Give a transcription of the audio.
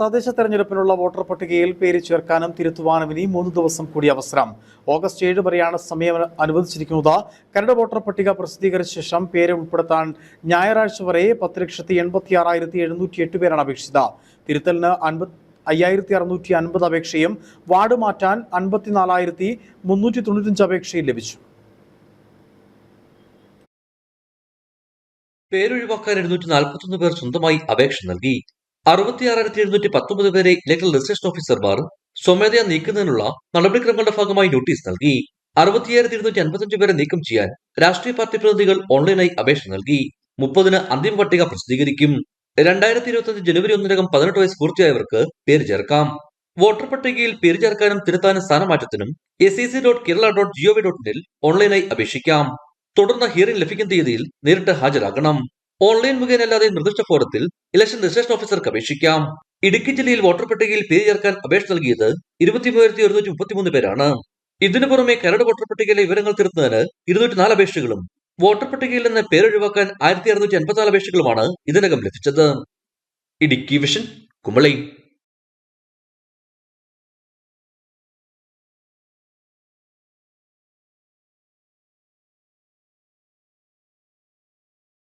തദ്ദേശ തെരഞ്ഞെടുപ്പിനുള്ള വോട്ടർ പട്ടികയിൽ പേര് ചേർക്കാനും തിരുത്തുവാനും ഇനി 3 ദിവസം കൂടി അവസരം. ഓഗസ്റ്റ് 7 വരെയാണ് സമയം അനുവദിച്ചിരിക്കുന്നത്. കരട് വോട്ടർ പട്ടിക പ്രസിദ്ധീകരിച്ച ശേഷം പേര് ഉൾപ്പെടുത്താൻ ഞായറാഴ്ച വരെ 10,86,708 പേരാണ് അപേക്ഷിച്ചത്. തിരുത്തലിന് 5,650 അപേക്ഷയും വാർഡ് മാറ്റാൻ 54,395 അപേക്ഷയും ലഭിച്ചു. പേരൊഴിവാക്കാൻ 241 പേർ സ്വന്തമായി അപേക്ഷ നൽകി. 66,719 പേരെ ഇലക്ടറൽ രജിസ്ട്രേഷൻ ഓഫീസർമാർ സ്വമേധയാ നീക്കുന്നതിനുള്ള നടപടിക്രമങ്ങളുടെ ഭാഗമായി നോട്ടീസ് നൽകി. 65,255 പേരെ നീക്കം ചെയ്യാൻ രാഷ്ട്രീയ പാർട്ടി പ്രതിനിധികൾ ഓൺലൈനായി അപേക്ഷ നൽകി. 30-ന് അന്തിമ പട്ടിക പ്രസിദ്ധീകരിക്കും. 2025 ജനുവരി 1-നകം 18 വയസ്സ് പൂർത്തിയായവർക്ക് പേര് ചേർക്കാം. വോട്ടർ പട്ടികയിൽ പേര് ചേർക്കാനും തിരുത്താനും സ്ഥാനമാറ്റത്തിനും sec.kerala.gov.in ഓൺലൈനായി അപേക്ഷിക്കാം. തുടർന്ന് ഹിയറിംഗ് ലഭിക്കുന്ന തീയതിയിൽ നേരിട്ട് ഹാജരാകണം. ഓൺലൈൻ മുഖേന അല്ലാതെ നിർദ്ദിഷ്ട ഫോറത്തിൽ ഇലക്ഷൻ രജിസ്ട്രേഷൻ ഓഫീസർക്ക് അപേക്ഷിക്കാം. ഇടുക്കി ജില്ലയിൽ വോട്ടർ പട്ടികയിൽ പേര് ചേർക്കാൻ അപേക്ഷ നൽകിയത് 23,133 പേരാണ്. ഇതിനു പുറമെ കരട് വോട്ടർ പട്ടികയിലെ വിവരങ്ങൾ തിരുത്തുന്നതിന് 204 അപേക്ഷകളും വോട്ടർ പട്ടികയിൽ നിന്ന് പേരൊഴിവാക്കാൻ 1,654 അപേക്ഷകളുമാണ് ഇതിനകം ലഭിച്ചത്. ഇടുക്കി വിഷൻ, കുമളി.